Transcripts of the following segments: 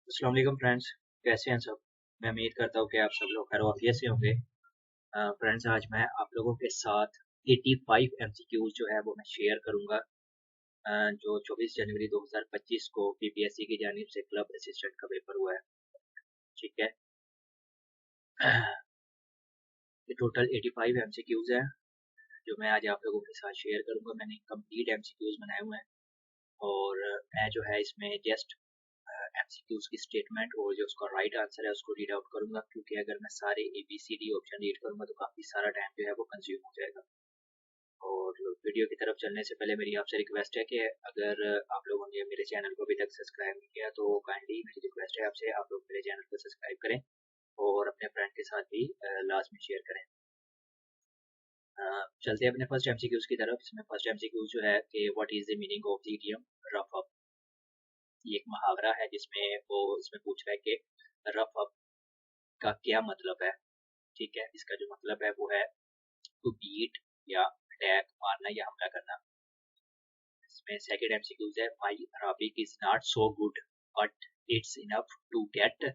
अस्सलाम वालेकुम फ्रेंड्स, कैसे हैं सब। मैं उम्मीद करता हूँ कि आप सब लोग खैर वाफियत से होंगे। फ्रेंड्स, आज मैं आप लोगों के साथ 85 एमसीक्यूज जो है वो मैं शेयर करूंगा, जो 24 जनवरी 2025 को बीपीएससी की जानिब से क्लब असिस्टेंट का पेपर हुआ है। ठीक है। ये टोटल 85 एमसीक्यूज हैं जो मैं आज आप लोगों के साथ शेयर करूंगा। मैंने कंप्लीट एमसीक्यूज बनाए हुए हैं और मैं जो है इसमें जस्ट एमसीक्यूज की स्टेटमेंट और जो उसका राइट आंसर है उसको रीड आउट करूंगा, क्योंकि अगर मैं सारे ABCD ऑप्शन रीड करूंगा तो काफ़ी सारा टाइम जो है वो कंज्यूम हो जाएगा। और वीडियो की तरफ चलने से पहले मेरी आपसे रिक्वेस्ट है कि अगर आप लोगों ने मेरे चैनल को अभी तक सब्सक्राइब नहीं किया तो काइंडली मेरी रिक्वेस्ट है आपसे, आप लोग मेरे चैनल को सब्सक्राइब करें और अपने फ्रेंड के साथ भी लास्ट में शेयर करें। चलते हैं अपने फर्स्ट एमसीक्यूज की तरफ। इसमें फर्स्ट एमसीक्यूज जो है कि what is the meaning of the idiom rough up. ये एक मुहावरा है जिसमें वो इसमें पूछ रहा है कि रफ अप का क्या मतलब है। ठीक है, इसका जो मतलब है वो है टू बीट या अटैक, मारना या हमला करना। इसमें सेकंड एमसीक्यूज है my Arabic is not so good but it's enough to get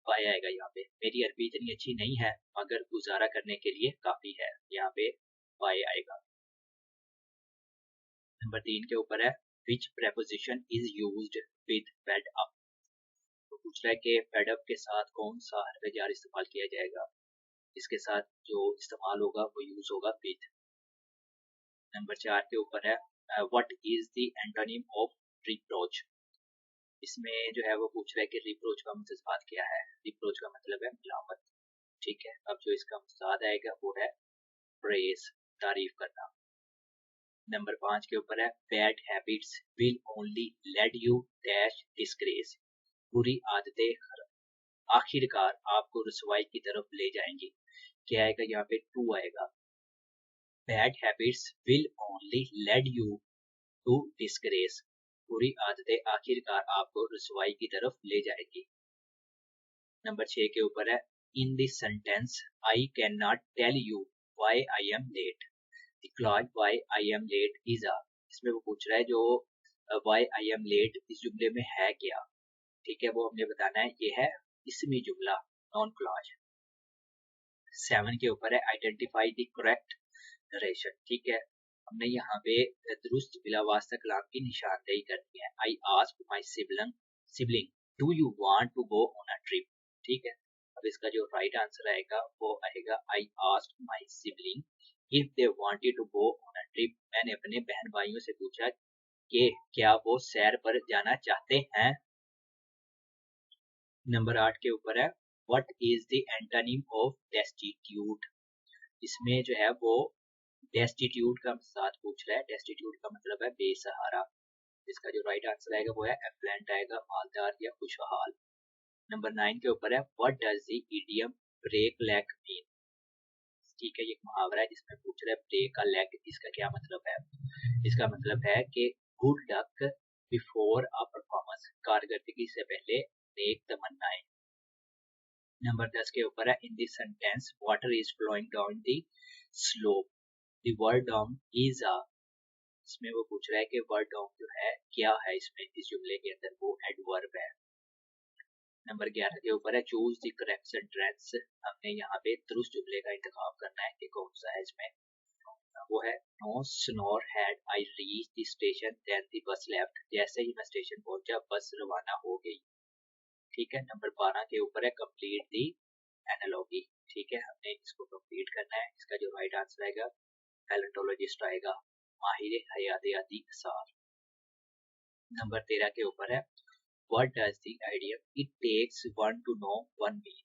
by आएगा यहाँ पे। मेरी अरबी इतनी अच्छी नहीं है मगर गुजारा करने के लिए काफी है, यहाँ पे बाय आएगा। नंबर 3 के ऊपर है which preposition is used with fed up. तो पूछ रहा है कि फेड अप के साथ कौन सा हरफ जार इस्तेमाल किया जाएगा। इसके साथ जो इस्तेमाल होगा वो यूज होगा विद। नंबर 4 के ऊपर है what is the antonym of reproach. इसमें जो है वो पूछ रहा है कि रिप्रोच का मुतज़ाद क्या है। रिप्रोच का मतलब है मलामत। ठीक है, अब जो इसका मुतज़ाद आएगा वो है प्रेज, तारीफ करना। नंबर 5 के ऊपर है bad habits will only lead you dash disgrace. बुरी आदतें आखिरकार आपको रसवाई की तरफ ले जाएंगी। क्या आएगा यहाँ पे? टू आएगा। Bad habits will only lead you to disgrace. बुरी आदतें आखिरकार आपको रसवाई की तरफ ले जाएगी। नंबर 6 के ऊपर है in this sentence I can not tell you why I am late. The clause why I am late is a. इसमें वो पूछ रहा है जो व्हाई आई एम लेट इस जुमले में है क्या। ठीक है, वो हमने बताना है। ये है इसमी जुमला, नॉन क्लॉज। 7 के ऊपर है आइडेंटिफाई द करेक्ट नरेशन। ठीक है, हमने यहाँ पे दुरुस्त बिला वास्ता कलाम की निशानदेही करनी है। I asked my sibling do you want to go on a trip. ठीक है, अब इसका जो राइट आंसर आएगा वो आएगा I asked my sibling if they wanted to go on a trip. मैंने अपने बहन भाइयों से पूछा कि क्या वो सैर पर जाना चाहते हैं। नंबर 8 के ऊपर है what is the antonym of destitute. इसमें जो है वो डेस्टिट्यूट का साथ पूछ रहा है। डेस्टिट्यूट का मतलब है बेसहारा। इसका जो राइट आंसर आएगा वो है एफ्लुएंट आएगा, मालदार या खुशहाल। नंबर 9 के ऊपर है what does the idiom break leg mean. ठीक है, ये मुहावरा है जिसमें पूछ रहा है ब्रेक अ लेग, इसका क्या मतलब है। इसका मतलब है कि good luck before a performance, कारकर्दगी से पहले नेक तमन्नाएं। नंबर 10 के ऊपर है in this sentence water is flowing down the slope. The word down is a. इसमें वो पूछ रहा है कि वर्ड डाउन जो है क्या है इसमें, इस जुमले के अंदर वो एडवर्ब है। नंबर 11 के ऊपर है चूज द करेक्ट सेंटेंस। हमने यहाँ पे दुरुस्त जुमले का इंतखाब करना है कि कौन सा है इसमें। वो है no sooner had I reach the station then the bus left. जैसे ही मैं स्टेशन पहुंचा बस रवाना हो गई। ठीक है, नंबर 12 के ऊपर है कंप्लीट दी एनालॉजी। ठीक है, हमने इसको कंप्लीट करना है। इसका जो राइट आंसर आएगा पैलेंटोलॉजिस्ट आएगा, माहिर हयातियाती असार। नंबर 13 के ऊपर है what does the idea it takes one to know one mean.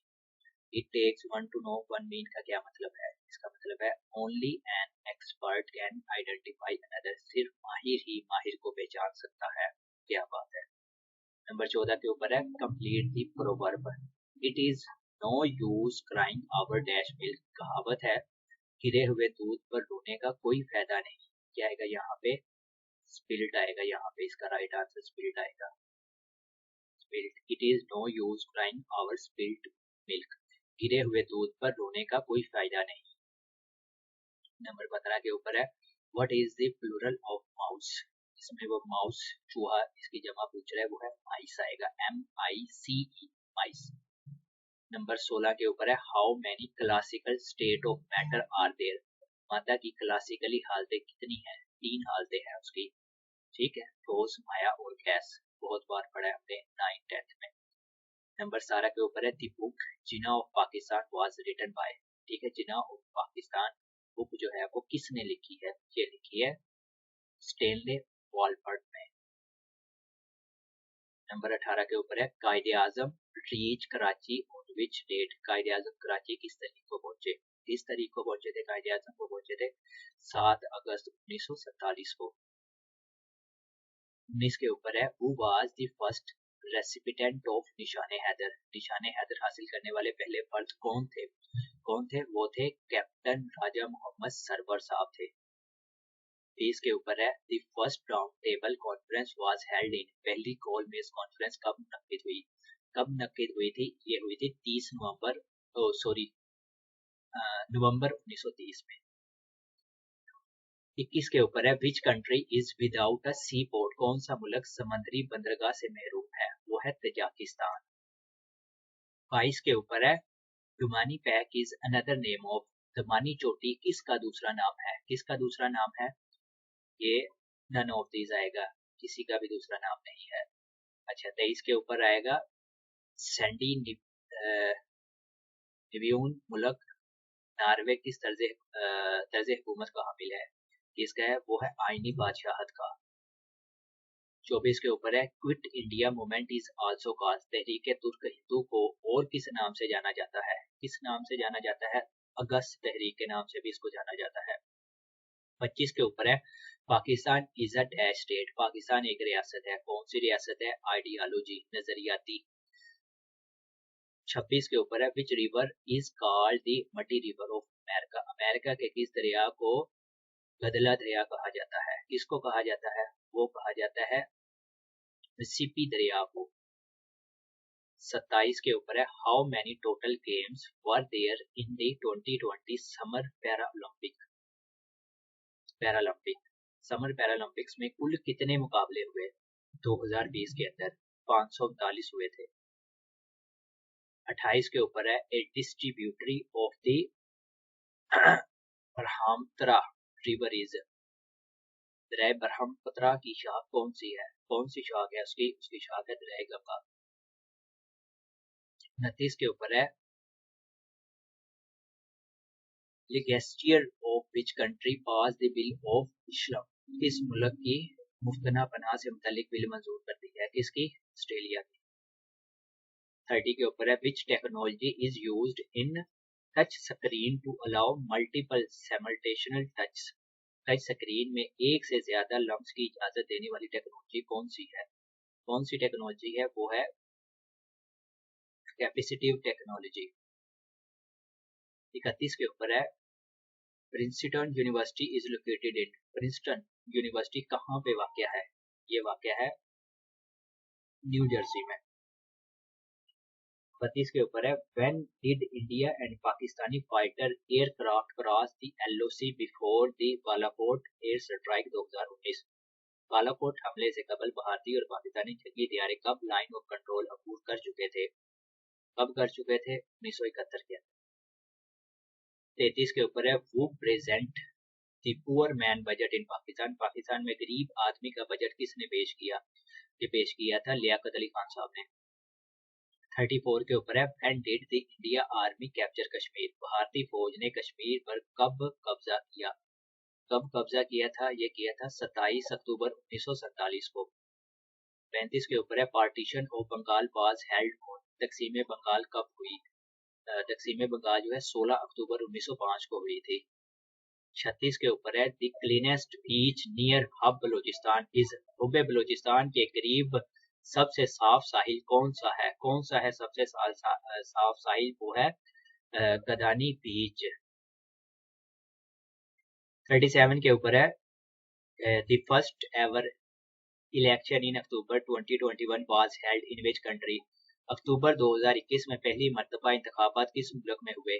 It takes one to know one mean का क्या मतलब है। इसका मतलब है only an expert can identify another. सिर्फ माहिर ही माहिर को पहचान सकता है। क्या बात है। नंबर 14 के ऊपर है complete the proverb. It is no use crying over dash milk. कहावत है गिरे हुए दूध पर रोने का कोई फायदा नहीं। क्या आएगा यहाँ पे? स्पिल्ट आएगा यहाँ पे। इसका राइट आंसर स्पिल्ट आएगा। Spilt, it is no use crying over spilt milk. गिरे हुए दूध पर रोने का कोई फायदा नहीं। नंबर 15 के ऊपर है what is the plural of mouse. इसमें वो माउस चूहा इसकी जमा पूछ रहा है, वो है माइस आएगा, MICE माइस। नंबर 16 के ऊपर है how many classical state of matter are there, मादा की क्लासिकली हालतें कितनी हैं, 3 हालतें हैं उसकी, ठीक है, ठोस, माया और गैस, बहुत बार पढ़ा है हमने 9th-10th में। नंबर 17 के ऊपर है the book Jinnah of Pakistan was written by, ठीक है, जिना ऑफ पाकिस्तान बुक जो है वो किसने लिखी है, ये लिखी है स्टेनले वॉलपर्ट ने। नंबर 18 के ऊपर है Quaid-e Azam reach Karachi on which date, Quaid-e Azam Karachi किस तारीख को पहुंचे, किस तारीख को पहुंचे थे कायदे आजम को, पहुंचे थे 7 अगस्त 1947 को। 19 के ऊपर है who was the first recipient of Nishan-e Haider, निशाने हैदर हासिल करने वाले पहले फर्द कौन थे, कौन थे, वो थे कैप्टन राजा मोहम्मद सरवर साहब थे। 20 के ऊपर है the first round table conference was held इन, पहली गोल मेज कॉन्फ्रेंस कब मुनक्किद हुई, कब मुनक्किद हुई थी, ये हुई थी 30 नवंबर नवंबर 1930 में। 21 के ऊपर है which country is without a sea port, कौन सा मुल्क समंदरी बंदरगाह से महरूम है, वो है तजाकिस्तान। 22 के ऊपर है Dumani peak is another name of, Dumani चोटी किसका दूसरा नाम है, किसका दूसरा नाम है, ये नन ऑफ दीज आएगा, किसी का भी दूसरा नाम नहीं है। अच्छा 23 के ऊपर आएगा सैंडी निब्यून मुल्क नार्वे किस तर्ज हुकूमत का हामिल है, किसका है, वो है आईनी बादशाहत का। 24 के ऊपर है quit India movement is also called, तहरीक तुर्क हिंदू को और किस नाम से जाना जाता है, किस नाम से जाना जाता है, अगस्त तहरीक के नाम से भी इसको जाना जाता है। 25 के ऊपर है Pakistan is a dash state, Pakistan एक रियासत है, कौन सी रियासत है, आइडियोलॉजी नजरियाती। 26 के ऊपर है which river is called the मटी रिवर ऑफ अमेरिका, अमेरिका के किस दरिया को गदला दरिया कहा जाता है, किसको कहा जाता है, वो कहा जाता है मिसिसिपी दरिया को। 27 के ऊपर है how many total games were there in the 2020 summer Paralympic, summer Paralympics में कुल कितने मुकाबले हुए, 2020 के अंदर 539 हुए थे। 28 के ऊपर है a distributary of the Brahmaputra river is, दरिया ब्रह्मपुत्र की शाख कौन सी है, कौन सी शाख है उसकी, उसकी शाख है दरिया गंगा। 29 के ऊपर है legislature of which country pass the bill of Islam, किस मुल्क की मुफ्तना पनाह से मुतालिक बिल मंजूर कर दी है, किसकी, ऑस्ट्रेलिया की। 30 के ऊपर है which technology is used in touch screen to allow multiple simultaneous touch, touch screen में एक से ज्यादा लम्स की इजाजत देने वाली टेक्नोलॉजी कौन सी है, कौन सी टेक्नोलॉजी है, वो है कैपेसिटिव टेक्नोलॉजी। 31 के ऊपर है Princeton university is located in, Princeton university कहाँ पे वाक़या है, ये वाक़या है न्यू जर्सी में। 32 के ऊपर है when did India and Pakistani fighter aircraft cross the LOC before the Balakot air strike 2019, Balakot हमले से कबल भारतीय और पाकिस्तानी जंगी हथियार कब लाइन ऑफ कंट्रोल अबूर कर चुके थे, कब कर चुके थे, 1971 के अंदर। 33 के ऊपर है वो present the poor man budget in Pakistan, Pakistan में गरीब आदमी का बजट किसने पेश किया, ये पेश किया था लियाकत अली खान साहब ने। 34 के ऊपर है when did the India army capture Kashmir, भारतीय फौज ने कश्मीर पर कब कब्जा किया, कब कब्जा किया था, ये किया था 27 अक्टूबर 1947 को। 35 के ऊपर है partition of Bengal was held on, तकसीम बंगाल कब हुई, तकसीम बंगाल जो है 16 अक्टूबर 1905 को हुई थी। 36 के ऊपर है the cleanest beach near hub Balochistan is, hub Balochistan के करीब सबसे साफ साहिल कौन सा है, कौन सा है सबसे साफ साहिल, वो है गदानी बीच। 37 के ऊपर है the first ever election in October 2021 was held in which country, अक्टूबर 2021 में पहली मर्तबा इंतखाबात किस मुल्क में हुए,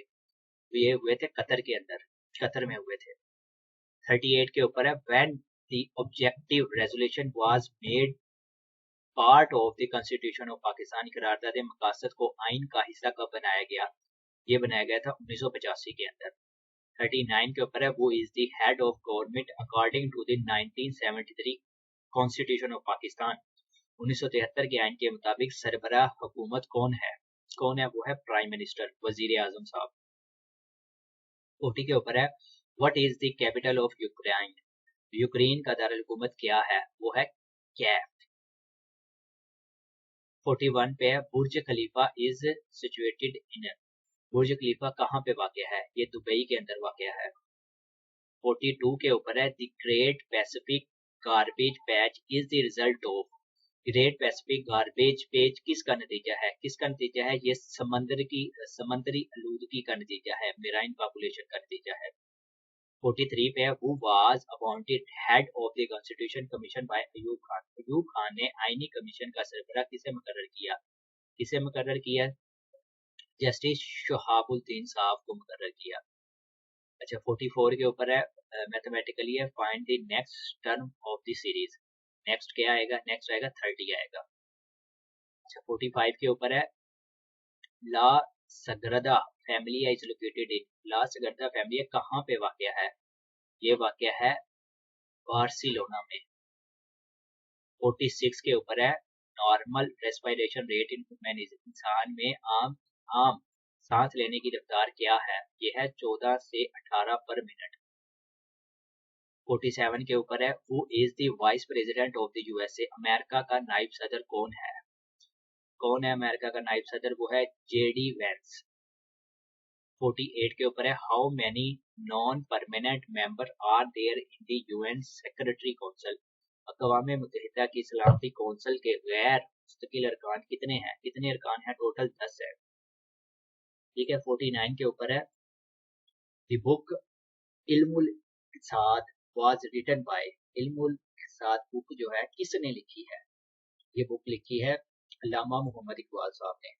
ये हुए थे कतर के अंदर, कतर में हुए थे। 38 के ऊपर है when the objective resolution was made part of the constitution of Pakistan. करारदाद मकासद को आइन का हिस्सा कब बनाया गया? ये बनाया गया था 1985 के अंदर। 39 के ऊपर है who is the head of government according to the 1973 constitution of Pakistan. 1973 के आइन के मुताबिक सरबराह हुकूमत कौन है? कौन है? वो है प्राइम मिनिस्टर, वजीर आजम साहब। 40 के ऊपर है what is the capital of Ukraine? Ukraine का दारुल हुकूमत क्या है? वो है कैफ। 41 पे है बुर्ज खलीफा इज सिचुएटेड इन। बुर्ज खलीफा कहाँ पे वाक़या है? ये दुबई के अंदर वाक़या है। 42 के ऊपर है the great Pacific garbage patch is the result of. Great Pacific garbage page किसका नतीजा है? किसका नतीजा है? ये समंदरी आलूदगी का नतीजा है, मेराइन पॉपुलेशन का नतीजा है। 43 पे है who was appointed head of the constitution commission by Ayub Khan. Ayub Khan ने आईनी कमीशन का सरबराह किसे मुकर्रर किया? किसे मुकर्रर किया? जस्टिस शहाबुद्दीन साहब को मुकर्रर किया। अच्छा 44 के ऊपर है मैथमेटिकली है find the next term of the series. Next क्या आएगा? नेक्स्ट आएगा 30 आएगा। अच्छा 45 के ऊपर है La Sagrada Familia is located in. La Sagrada Familia कहाँ पे वाक़या है? ये वाक़या है बार्सिलोना में। 46 के ऊपर है normal respiration rate in human. इंसान में आम सांस लेने की रफ्तार क्या है? ये है 14 से 18 पर मिनट। 47 के ऊपर है who is the vice president of the USA. America का नायब सदर कौन है? कौन है अमेरिका का नायब सदर? वो है जेडी वेंस। 48 के ऊपर है how many non permanent member are there in the UN secretary council. अक़वाम मुत्तहिदा की सलामती कौंसल के गैर मुस्तकिल अरकान कितने हैं? कितने अरकान हैं? टोटल 10 है। ठीक है। 49 के ऊपर है the book Ilmul Iqtisad was written by. Ilmul Iqtisad book जो है किसने लिखी है? ये बुक लिखी है अल्लामा मोहम्मद इकबाल साहब ने।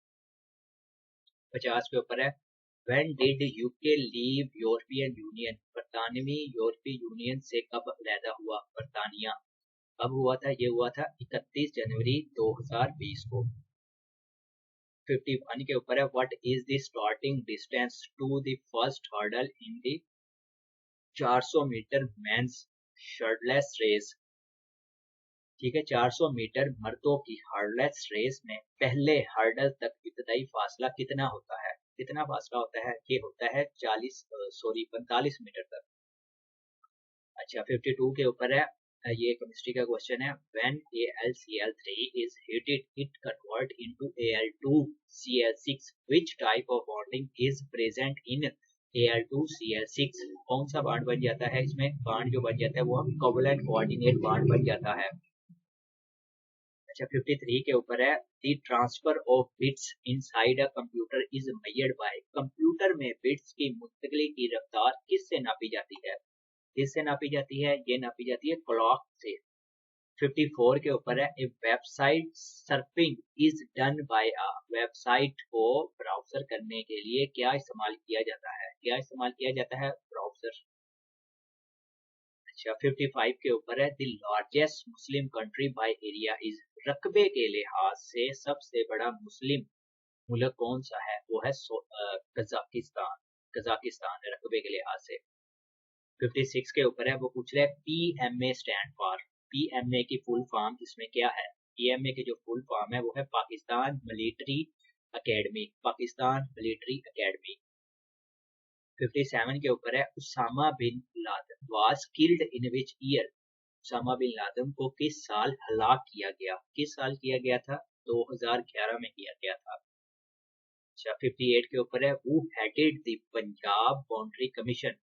50 के ऊपर है When did UK leave European Union? बरतानवी यूरोपीय यूनियन से कब अलहदा हुआ? बरतानिया कब हुआ था? ये हुआ था 31 जनवरी 2020 को। 51 के ऊपर है what is the starting distance to the first hurdle in the 400 metre men's shirtless race. ठीक है। 400 मीटर मर्दों की हर्डलेस रेस में पहले हर्डल तक इब्तदाई फासला कितना होता है? कितना फासला होता है? ये होता है 45 मीटर तक। अच्छा 52 के ऊपर है ये केमिस्ट्री का क्वेश्चन है when AlCl3 is heated it convert into Al2Cl6 which type of bonding is present in Al2Cl6? कौन सा बॉन्ड बन जाता है इसमें? बॉन्ड जो बन जाता है वो कोवलेंट कोऑर्डिनेट बॉन्ड बन जाता है। अच्छा 53 के ऊपर है the transfer of bits inside a computer is measured by. Computer में बिट्स की मुंतकिली की रफ्तार किससे नापी जाती है? किससे नापी जाती है? ये नापी जाती है क्लॉक से। 54 के ऊपर है a website surfing is done by a. Website को ब्राउजर करने के लिए क्या इस्तेमाल किया जाता है? क्या इस्तेमाल किया जाता है? ब्राउजर। अच्छा 55 के ऊपर है the largest Muslim country by area is. रकबे के लिहाज से सबसे बड़ा मुस्लिम मुल्क कौन सा है? वो है कजाकिस्तान। कजाकिस्तान है रकबे के लिहाज से। 56 के ऊपर है वो पूछ रहे हैं PMA स्टैंड फॉर। PMA की फुल फॉर्म इसमें क्या है? PMA की जो फुल फॉर्म है वो है Pakistan Military Academy. Pakistan Military Academy. 57 के ऊपर है Osama bin Laden was killed in which year. Osama bin Laden को किस साल हलाक किया गया? किस साल किया गया था? 2011 में किया गया था। अच्छा 58 के ऊपर है who headed the Punjab boundary commission.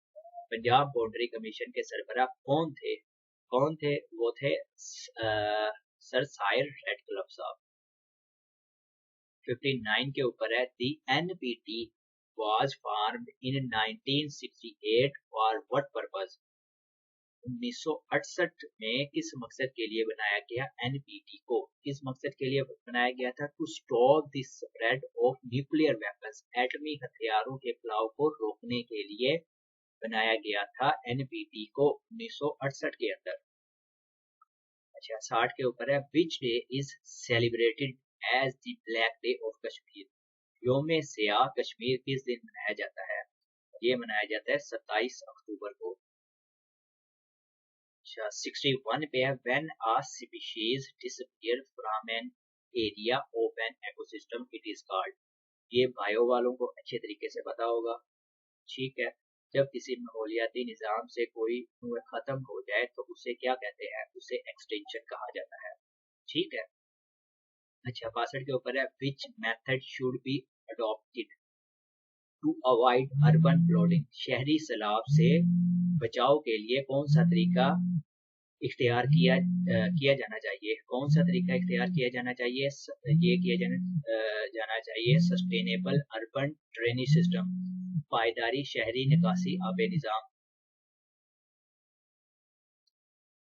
Punjab boundary commission के सरबराह कौन थे? कौन थे? वो थे सर सायर रेडक्लिफ साहब। 59 के ऊपर है the NPT was formed in 1968 for what purpose? 1968 में किस मकसद के लिए बनाया गया NPT को? किस मकसद के लिए बनाया गया था? To stop the spread of nuclear weapons. एटमी हथियारों के फैलाव को रोकने के लिए बनाया गया था NPT को 1968 के अंदर। अच्छा 60 के ऊपर है which day is celebrated as the Black Day of Kashmir, योम सियाह कश्मीर किस दिन मनाया जाता है? ये मनाया जाता है 27 अक्टूबर को। अच्छा 61 पे है when a species disappear from an area of an ecosystem it is called, ये बायो वालों को अच्छे तरीके से पता होगा। ठीक है, जब किसी माहौलियाती निज़ाम से कोई खत्म हो जाए तो उसे क्या कहते हैं? उसे एक्सटेंशन कहा जाता है। ठीक है। अच्छा 62 के ऊपर है which method should be adopted to avoid urban flooding, शहरी सैलाब से बचाव के लिए कौन सा तरीका इख्तियार किया जाना चाहिए? कौन सा तरीका इख्तियार किया जाना चाहिए? ये किया जाना चाहिए सस्टेनेबल अर्बन ड्रेनेज सिस्टम, पायदारी शहरी निकासी आबे निज़ाम।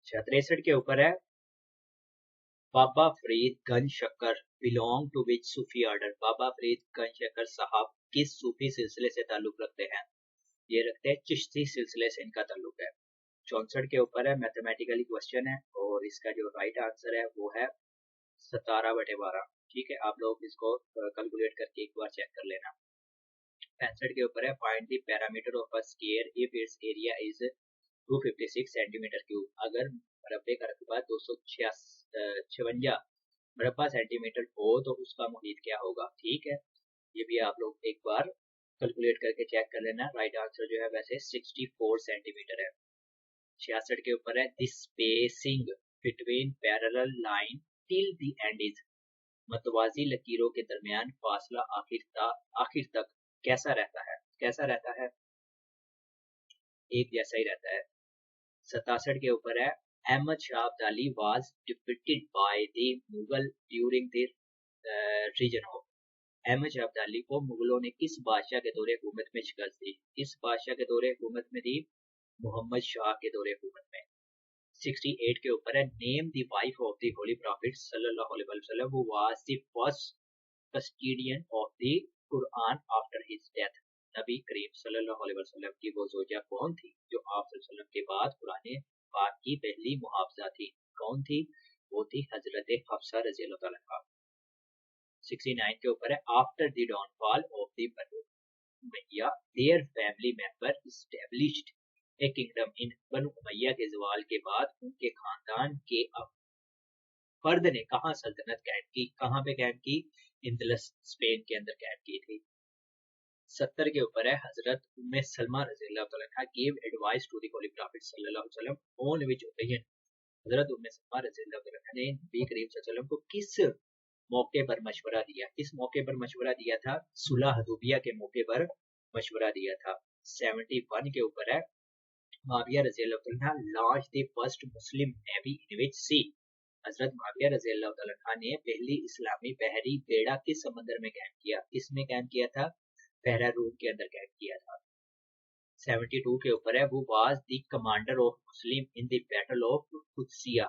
63 के ऊपर है बाबा Farid Ganj Shakkar belong to which Sufi order, Baba Farid Ganj Shakkar साहब किस सूफी सिलसिले से ताल्लुक रखते हैं? ये रखते हैं चिश्ती सिलसिले से इनका ताल्लुक है। 64 के ऊपर है मैथमेटिकली क्वेश्चन है और इसका जो राइट आंसर है वो है 17/12। ठीक है, आप लोग इसको कैलकुलेट करके एक बार चेक कर लेना। 65 के ऊपर है find the parameter of a square if it's area is 256 centimetre cube, अगर मरबे का रकबा 256 मरबा सेंटीमीटर हो तो उसका मुहीत क्या होगा? ठीक है, ये भी आप लोग एक बार कैलकुलेट करके चेक कर लेना। राइट आंसर जो है वैसे 64 सेंटीमीटर है। 66 के ऊपर है the spacing between parallel line till the end is, मतवाजी लकीरों के दरमियान फासला आखिर तक कैसा रहता है? कैसा रहता है? एक जैसा ही रहता है। 67 के ऊपर है Ahmad Shah Abdali was defeated by the Mughal during the region of, Ahmad Shah Abdali को मुगलों ने किस बादशाह के दौरे हुकूमत में शिकस्त दी? किस बादशाह के दौरे हुकूमत में दी? मोहम्मद शाह के दौरे हुकूमत में। 68 के ऊपर है name the wife of the holy prophet सल्लल्लाहु अलैहि वसल्लम who was the first custodian of the Quran after his death, नबी करीम सल्लल्लाहु अलैहि वसल्लम की वो जोजा कौन थी जो आप सल्लल्लाहु अलैहि वसल्लम के बाद कुरान पाक की पहली मुहाफिजा थी? कौन थी? वो थी हजरत हफ्सा रज़ी अल्लाह तआला अन्हा। 69 के ऊपर है after the downfall of the Banu Umayya their family member established a kingdom in, Banu Umayya के ज़वाल के बाद उनके खानदान के फर्द ने कहाँ सल्तनत कायम की? कहाँ पे कायम की? इंदलस स्पेन के अंदर कायम की थी। 70 के ऊपर है हजरत उम्मे सलमा रज़ियल्लाहु तआला अन्हा give advice to the holy prophet सल्लल्लाहु अलैहि वसल्लम ऑन व्हिच ओकेजन, हजरत उम्मे सलमा रज़ियल्लाहु तआला अन्हा ने नबी करीम सल्लल्लाहु अलैहि वसल्लम को किस मौके पर मशवरा दिया? किस मौके पर मशवरा दिया था? सुलह हदूबिया के मौके पर मशवरा दिया था। 71 के ऊपर है माविया रज़ियल्लाहु तआला launch the first Muslim navy in which sea, हजरत माविया रज़ियल्लाहु तआला ने पहली इस्लामी बहरी बेड़ा किस समंदर में कायम किया? किसमें कायम किया था? बहरा रूम के अंदर कायम किया था। 72 के ऊपर है वो was the commander of Muslim in the battle of Qudsia,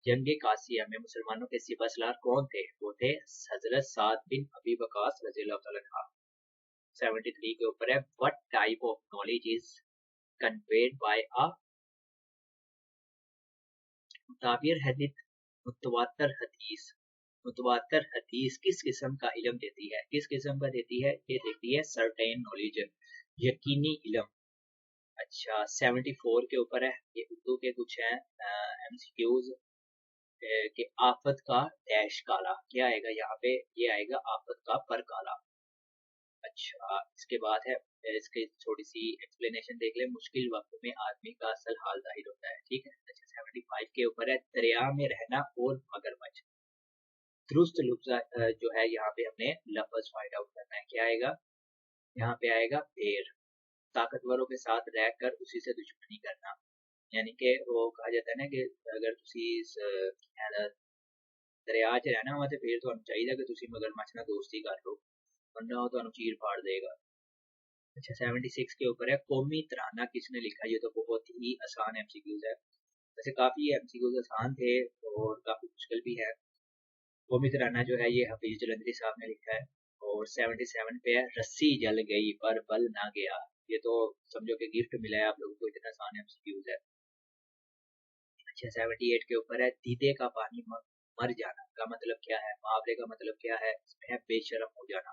जंग कासिया में मुसलमानों के सिपह सलार कौन थे? वो थे हजरत साद बिन अबी वकास रज़ियल्लाहु तआला अन्हु। 73 के ऊपर है what type of knowledge is conveyed by a मुताबिर हदीस, मुतवातर हदीस, मुतवातर हदीस किस किस्म का इल्म देती है? किस किस्म का देती है? ये देती है सर्टेन नॉलेज, यकीनी इल्म। अच्छा 74 के ऊपर है, ये उर्दू के कुछ हैं एमसीक्यूज कि आफत का डैश काला, क्या आएगा यहाँ पे? ये आएगा आफत का पर काला। अच्छा इसके बाद है इसके थोड़ी सी एक्सप्लेनेशन देख ले, मुश्किल वक्त में आदमी का असल हाल जाहिर होता है। ठीक है। अच्छा 75 के ऊपर है दरिया में रहना और मगरमच्छ, दुरुस्त लफ्ज़ जो है यहाँ पे हमने लफ्ज फाइंड आउट करना है। क्या आएगा यहाँ पे? आएगा भेड़, ताकतवरों के साथ रहकर उसी से दुश्मनी करना, यानी कि वो कहा जाता है ना कि अगर तुसी दरिया च रहना वा ते फिर तुहानू चाहिए कि तुसी मगरमच्छ नाल दोस्ती कर लो, वरना वो तुहानू चीर फाड़ देगा। अच्छा 76 के ऊपर है कौमी तराना किसने लिखा? ये तो बहुत ही आसान एमसीक्यूज है, वैसे काफी एमसीक्यूज आसान थे और काफी मुश्किल भी है। कौमी तराना जो है ये हफीज जलंधरी साहब ने लिखा है। और 77 पे है रस्सी जल गई पर बल ना गया, ये तो समझो कि गिफ्ट मिला है आप लोगों को, इतना आसान एमसीक्यूज है। अच्छा 78 के ऊपर है दीदे का पानी मर जाना का मतलब क्या है, मुहावरे का मतलब क्या है, इसमें है बेशरम हो जाना।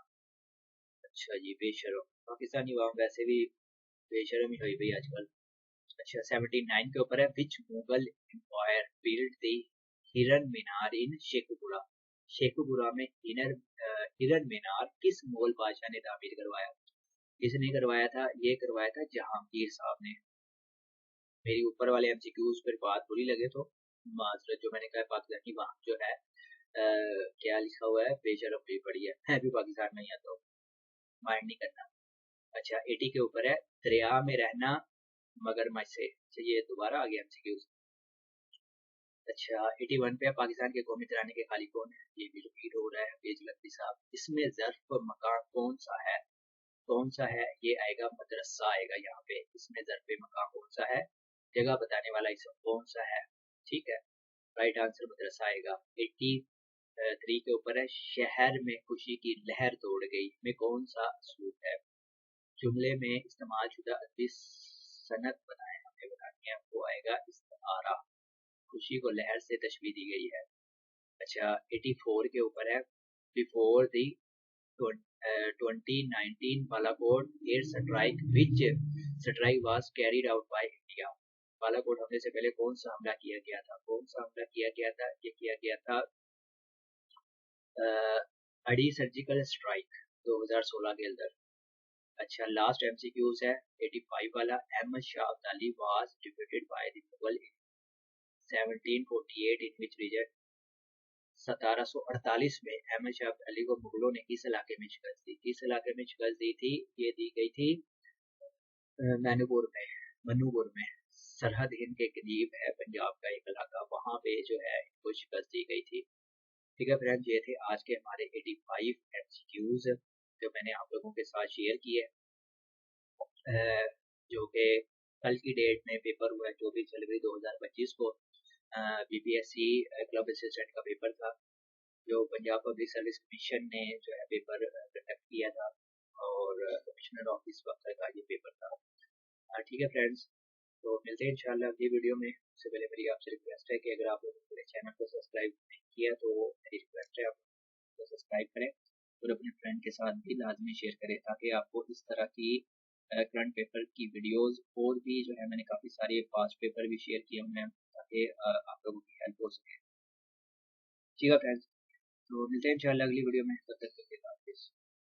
अच्छा जी बेशरम, पाकिस्तानी वाम वैसे भी बेशरम ही हुई भाई आजकल। अच्छा 79 के ऊपर है विच मुगल एम्पायर बिल्ड द हिरन मीनार इन शेखुपुरा। शेखुपुरा में हिरन मीनार किस मुगल बादशाह ने तामीर करवाया। किसने करवाया था, ये करवाया था जहांगीर साहब ने। मेरी ऊपर वाले एमसीक्यूज पर बात बुरी लगे तो माजरत, जो मैंने कहा पाकिस्तानी वहाँ जो है क्या लिखा हुआ है बेशरम भी पड़ी है, मैं भी पाकिस्तान में ही आता हूँ, माइंड नहीं करना। अच्छा 80 के ऊपर है दरिया में रहना मगरमच्छ से। अच्छा ये दोबारा आ गया एमसीक्यूज। अच्छा 81 पे पाकिस्तान के कौमी तराने के खाली कौन है, ये भी रिपीट हो रहा है पेज लक्ती साहब। इसमें ज़र्फ मकान कौन सा है, कौन सा है, ये आएगा मदरसा आएगा यहाँ पे। इसमें ज़र्फ मकान कौन सा है, जगह बताने वाला इसमें कौन सा है, ठीक है, राइट आंसर मदरसा आएगा। 83 के ऊपर है शहर में खुशी की लहर दौड़ गई में कौन सा सूट है। जुमले में इस्तेमाल शुदा अदबी सनत बनाए हमें बतानी है, वो आएगा इस्तारा। खुशी को लहर से तशबीह दी गई है। अच्छा 84 के ऊपर है before the 2019 Balakot air strike which strike was carried out by India. Balakot हमले से पहले कौन सा हमला किया गया था, कौन सा हमला किया गया था, ये किया गया था अड़ी सर्जिकल स्ट्राइक 2016 के अंदर। अच्छा लास्ट एमसीक्यूज है 85 वाला, Ahmad Shah Abdali was defeated by the Mughal in 1748 in which region. 1748 में अहमद शाह अब्दाली को मुगलों ने किस इलाके में शिकस्त दी, किस इलाके में शिकस्त दी थी, ये दी गई थी मनूपुर में सरहद हिंद के करीब है पंजाब का एक इलाका, वहाँ पे जो है इनको शिकस्त दी गई थी। ठीक है फ्रेंड्स, ये थे आज के हमारे 85 एमसीक्यूज जो मैंने आप लोगों के साथ शेयर किए, जो कि कल की डेट में पेपर हुआ है 24 जनवरी 2025 को। बीपीएससी क्लब असिस्टेंट का पेपर था जो पंजाब पब्लिक सर्विस कमीशन ने जो है पेपर कंडक्ट किया था, और कमिश्नर ऑफिस वक्त का ये पेपर था। ठीक है फ्रेंड्स, तो मिलते हैं इंशाल्लाह अगली वीडियो में। उससे पहले मेरी आपसे रिक्वेस्ट है कि अगर आप लोगों ने मेरे चैनल को सब्सक्राइब नहीं किया तो मेरी रिक्वेस्ट है आप तो सब्सक्राइब करें और अपने फ्रेंड के साथ भी लाजमी शेयर करें, ताकि आपको इस तरह की करंट पेपर की वीडियोस और भी जो है मैंने काफ़ी सारे पास्ट पेपर भी शेयर किए हुए हैं, ताकि आप लोगों की हेल्प हो सके। ठीक है फ्रेंड्स, तो मिलते हैं इंशाल्लाह अगली वीडियो में, तब तक के लिए।